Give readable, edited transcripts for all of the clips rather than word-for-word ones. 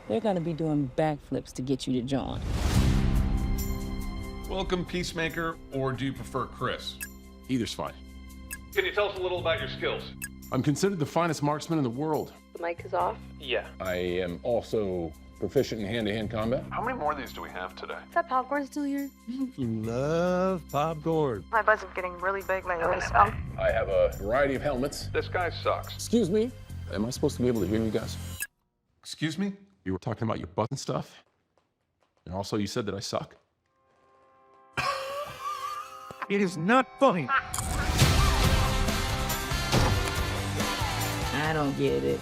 they're gonna be doing backflips to get you to join. Welcome, Peacemaker, or do you prefer Chris? Either's fine. Can you tell us a little about your skills? I'm considered the finest marksman in the world. The mic is off. Yeah. I am also proficient in hand-to-hand combat. How many more of these do we have today? Is that popcorn still here? Love popcorn. My buzz is getting really big lately, so. I have a variety of helmets. This guy sucks. Excuse me? Am I supposed to be able to hear you guys? Excuse me? You were talking about your butt and stuff. And also you said that I suck. It is not funny. I don't get it.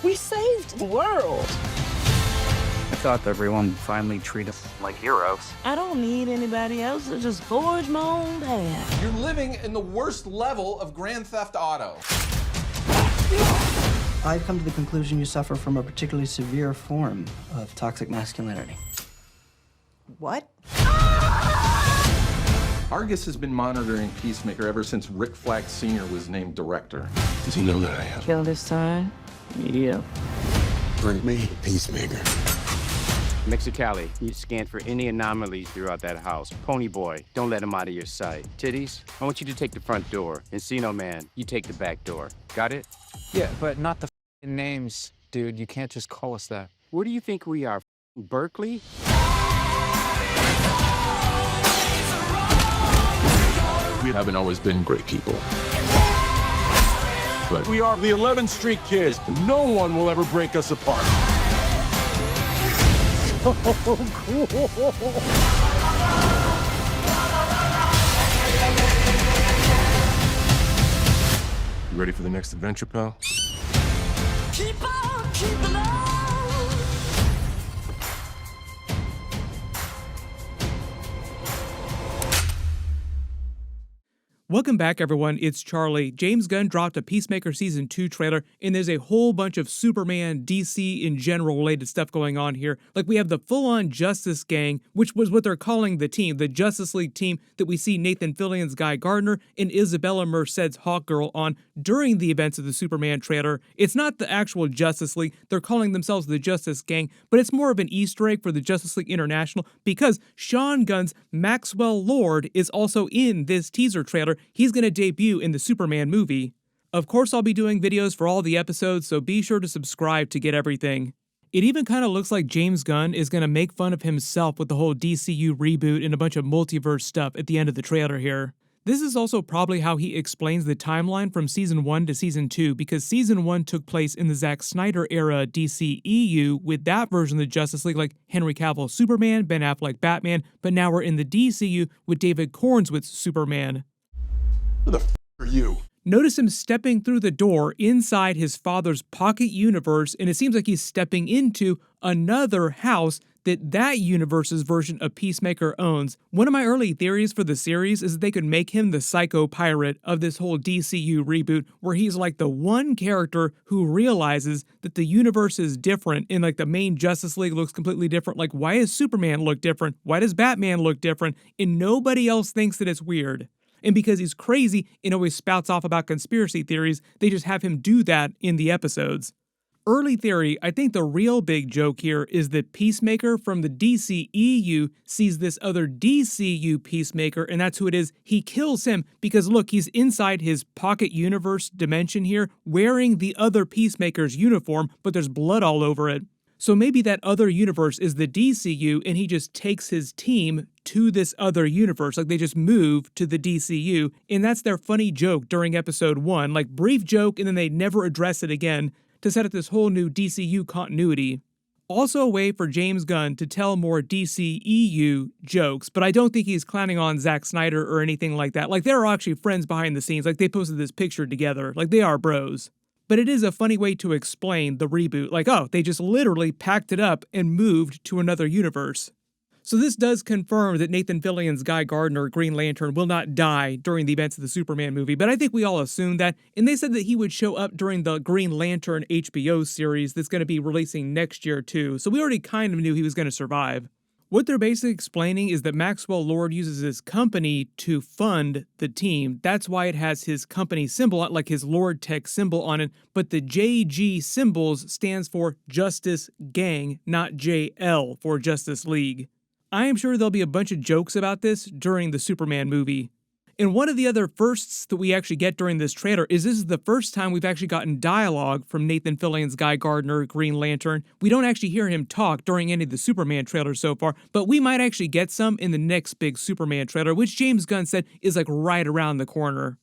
We saved the world. I thought everyone would finally treat us like heroes. I don't need anybody else to just forge my own path. You're living in the worst level of Grand Theft Auto. I've come to the conclusion you suffer from a particularly severe form of toxic masculinity. What? Argus has been monitoring Peacemaker ever since Rick Flag Sr. was named director. Does he know that I have? Kill this time? Yeah. Bring me Peacemaker. Mexicali, you scan for any anomalies throughout that house. Pony Boy, don't let him out of your sight. Titties, I want you to take the front door. Encino Man, you take the back door. Got it? Yeah, but not the names, dude. You can't just call us that. Where do you think we are, Berkeley? We haven't always been great people. But We are the 11th Street Kids. No one will ever break us apart. you ready for the next adventure, pal? Keep on keeping on. Welcome back, everyone. It's Charlie. James Gunn dropped a Peacemaker Season 2 trailer, and there's a whole bunch of Superman, DC in general related stuff going on here. Like, we have the full-on Justice Gang, which was what they're calling the team, the Justice League team that we see Nathan Fillion's Guy Gardner and Isabella Merced's Hawkgirl on during the events of the Superman trailer. It's not the actual Justice League. They're calling themselves the Justice Gang, but it's more of an Easter egg for the Justice League International because Sean Gunn's Maxwell Lord is also in this teaser trailer. He's going to debut in the Superman movie. Of course, I'll be doing videos for all the episodes, so be sure to subscribe to get everything. It even kind of looks like James Gunn is going to make fun of himself with the whole DCU reboot and a bunch of multiverse stuff at the end of the trailer here. This is also probably how he explains the timeline from Season 1 to Season 2, because Season 1 took place in the Zack Snyder era DCEU with that version of the Justice League, like Henry Cavill Superman, Ben Affleck Batman, but now we're in the DCU with David Corenswet's Superman. Who the f are you? Notice him stepping through the door inside his father's pocket universe, and it seems like he's stepping into another house that universe's version of Peacemaker owns. One of my early theories for the series is that they could make him the psycho pirate of this whole DCU reboot, where he's like the one character who realizes that the universe is different, and like the main Justice League looks completely different. Like, why does Superman look different? Why does Batman look different? And nobody else thinks that it's weird. And because he's crazy and always spouts off about conspiracy theories, they just have him do that in the episodes. Early theory, I think the real big joke here is that Peacemaker from the DCEU sees this other DCU Peacemaker, and that's who it is. He kills him because, look, he's inside his pocket universe dimension here, wearing the other Peacemaker's uniform, but there's blood all over it. So maybe that other universe is the DCU, and he just takes his team to this other universe. Like, they just move to the DCU, and that's their funny joke during episode 1. Like, brief joke, and then they never address it again to set up this whole new DCU continuity. Also a way for James Gunn to tell more DCEU jokes, but I don't think he's clowning on Zack Snyder or anything like that. Like, they're actually friends behind the scenes. Like, they posted this picture together. Like, they are bros. But it is a funny way to explain the reboot. Like, oh, they just literally packed it up and moved to another universe. So this does confirm that Nathan Fillion's Guy Gardner, Green Lantern, will not die during the events of the Superman movie, but I think we all assumed that, and they said that he would show up during the Green Lantern HBO series that's going to be releasing next year too, so we already kind of knew he was going to survive. What they're basically explaining is that Maxwell Lord uses his company to fund the team. That's why it has his company symbol, like his Lord Tech symbol on it. But the JG symbols stands for Justice Gang, not JL for Justice League. I am sure there'll be a bunch of jokes about this during the Superman movie. And one of the other firsts that we actually get during this trailer is this is the first time we've actually gotten dialogue from Nathan Fillion's Guy Gardner, Green Lantern. We don't actually hear him talk during any of the Superman trailers so far, but we might actually get some in the next big Superman trailer, which James Gunn said is like right around the corner.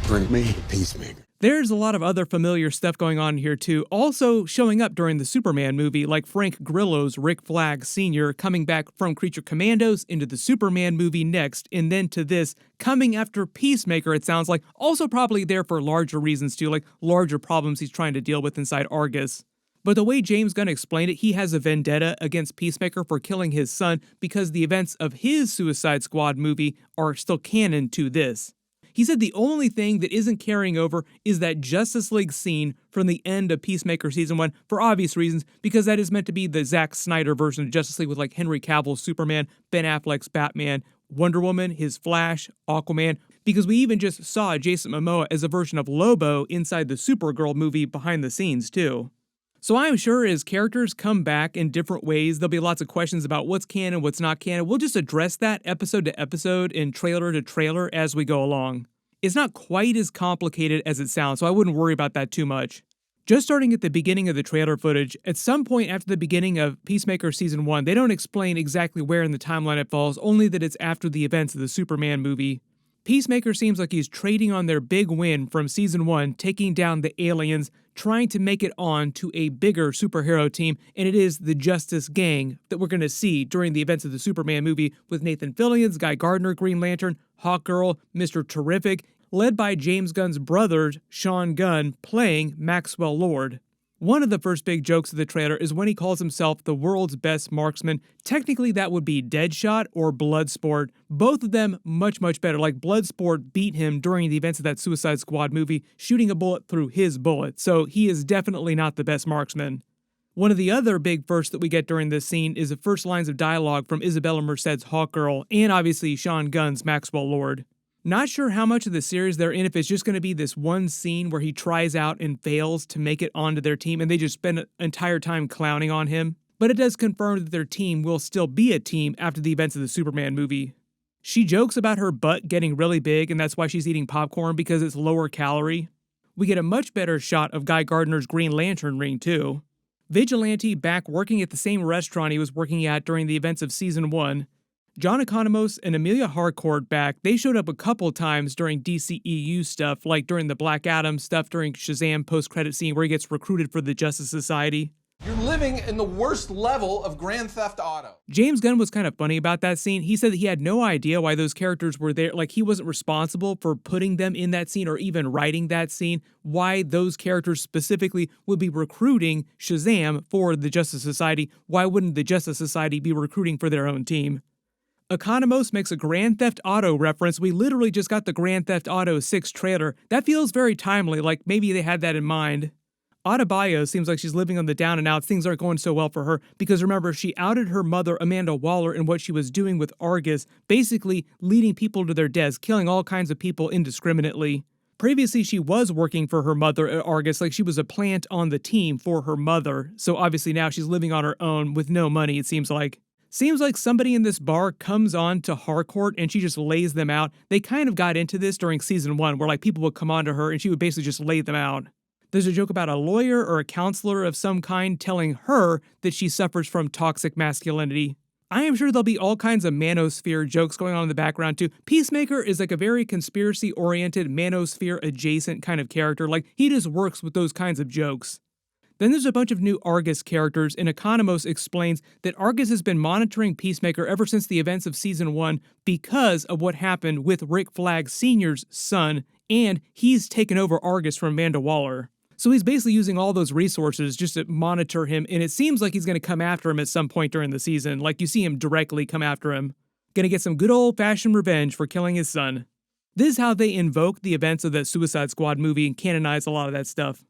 Bring me Peacemaker. There's a lot of other familiar stuff going on here too, also showing up during the Superman movie, like Frank Grillo's Rick Flag Sr. coming back from Creature Commandos into the Superman movie next, and then to this, coming after Peacemaker, it sounds like, also probably there for larger reasons too, like larger problems he's trying to deal with inside Argus. But the way James Gunn explained it, he has a vendetta against Peacemaker for killing his son because the events of his Suicide Squad movie are still canon to this. He said the only thing that isn't carrying over is that Justice League scene from the end of Peacemaker Season 1 for obvious reasons, because that is meant to be the Zack Snyder version of Justice League with like Henry Cavill's Superman, Ben Affleck's Batman, Wonder Woman, his Flash, Aquaman, because we even just saw Jason Momoa as a version of Lobo inside the Supergirl movie behind the scenes too. So I'm sure as characters come back in different ways, there'll be lots of questions about what's canon, what's not canon. We'll just address that episode to episode and trailer to trailer as we go along. It's not quite as complicated as it sounds, so I wouldn't worry about that too much. Just starting at the beginning of the trailer footage, at some point after the beginning of Peacemaker Season 1, they don't explain exactly where in the timeline it falls, only that it's after the events of the Superman movie. Peacemaker seems like he's trading on their big win from Season 1, taking down the aliens, trying to make it on to a bigger superhero team, and it is the Justice Gang that we're going to see during the events of the Superman movie with Nathan Fillion's Guy Gardner, Green Lantern, Hawkgirl, Mr. Terrific, led by James Gunn's brother, Sean Gunn, playing Maxwell Lord. One of the first big jokes of the trailer is when he calls himself the world's best marksman. Technically, that would be Deadshot or Bloodsport. Both of them much, much better. Like, Bloodsport beat him during the events of that Suicide Squad movie, shooting a bullet through his bullet, so he is definitely not the best marksman. One of the other big firsts that we get during this scene is the first lines of dialogue from Isabella Merced's Hawkgirl, and obviously Sean Gunn's Maxwell Lord. Not sure how much of the series they're in, if it's just going to be this one scene where he tries out and fails to make it onto their team and they just spend an entire time clowning on him. But it does confirm that their team will still be a team after the events of the Superman movie. She jokes about her butt getting really big and that's why she's eating popcorn because it's lower calorie. We get a much better shot of Guy Gardner's Green Lantern ring too. Vigilante back working at the same restaurant he was working at during the events of Season 1. John Economos and Amelia Harcourt back, they showed up a couple times during DCEU stuff, like during the Black Adam stuff during Shazam post-credit scene where he gets recruited for the Justice Society. You're living in the worst level of Grand Theft Auto. James Gunn was kind of funny about that scene. He said that he had no idea why those characters were there, like he wasn't responsible for putting them in that scene or even writing that scene, why those characters specifically would be recruiting Shazam for the Justice Society. Why wouldn't the Justice Society be recruiting for their own team? Economos makes a Grand Theft Auto reference. We literally just got the Grand Theft Auto 6 trailer. That feels very timely, like maybe they had that in mind. Adebayo seems like she's living on the down and outs. Things aren't going so well for her because remember, she outed her mother, Amanda Waller, in what she was doing with Argus, basically leading people to their deaths, killing all kinds of people indiscriminately. Previously, she was working for her mother at Argus, like she was a plant on the team for her mother. So obviously now she's living on her own with no money, it seems like. Seems like somebody in this bar comes on to Harcourt and she just lays them out. They kind of got into this during Season 1 where like people would come on to her and she would basically just lay them out. There's a joke about a lawyer or a counselor of some kind telling her that she suffers from toxic masculinity. I am sure there'll be all kinds of manosphere jokes going on in the background too. Peacemaker is like a very conspiracy-oriented, manosphere-adjacent kind of character. Like, he just works with those kinds of jokes. Then there's a bunch of new Argus characters, and Economos explains that Argus has been monitoring Peacemaker ever since the events of Season 1 because of what happened with Rick Flag Sr.'s son, and he's taken over Argus from Amanda Waller. So he's basically using all those resources just to monitor him, and it seems like he's going to come after him at some point during the season, like you see him directly come after him. Gonna get some good old-fashioned revenge for killing his son. This is how they invoke the events of the Suicide Squad movie and canonize a lot of that stuff.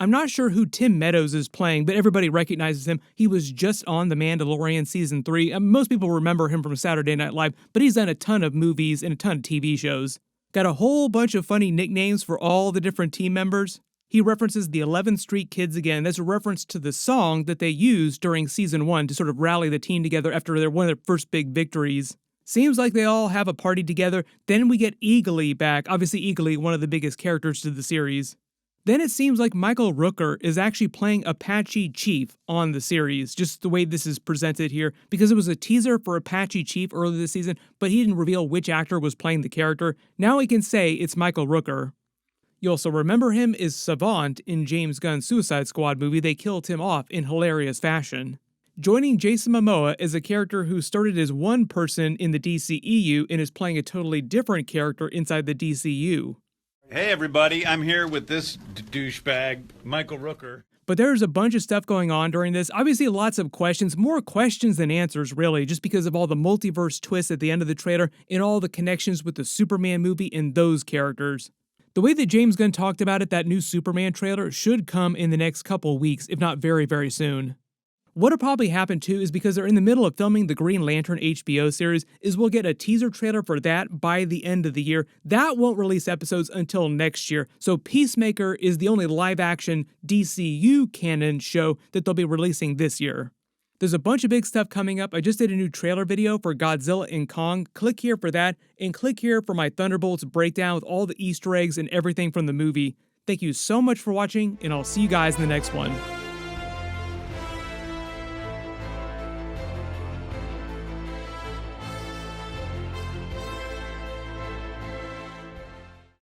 I'm not sure who Tim Meadows is playing, but everybody recognizes him. He was just on The Mandalorian Season 3. Most people remember him from Saturday Night Live, but he's done a ton of movies and a ton of TV shows. Got a whole bunch of funny nicknames for all the different team members. He references the 11th Street Kids again. That's a reference to the song that they used during Season 1 to sort of rally the team together after one of their first big victories. Seems like they all have a party together. Then we get Eagly back. Obviously, Eagly, one of the biggest characters to the series. Then it seems like Michael Rooker is actually playing Apache Chief on the series, just the way this is presented here, because it was a teaser for Apache Chief earlier this season, but he didn't reveal which actor was playing the character. Now we can say it's Michael Rooker. You also remember him as Savant in James Gunn's Suicide Squad movie. They killed him off in hilarious fashion. Joining Jason Momoa is a character who started as one person in the DCEU and is playing a totally different character inside the DCU. Hey everybody, I'm here with this douchebag, Michael Rooker. But there's a bunch of stuff going on during this. Obviously lots of questions, more questions than answers really, just because of all the multiverse twists at the end of the trailer and all the connections with the Superman movie and those characters. The way that James Gunn talked about it, that new Superman trailer should come in the next couple weeks, if not very, very soon. What'll probably happen too is because they're in the middle of filming the Green Lantern HBO series, is we'll get a teaser trailer for that by the end of the year. That won't release episodes until next year, so Peacemaker is the only live-action DCU canon show that they'll be releasing this year. There's a bunch of big stuff coming up. I just did a new trailer video for Godzilla and Kong. Click here for that, and click here for my Thunderbolts breakdown with all the Easter eggs and everything from the movie. Thank you so much for watching, and I'll see you guys in the next one.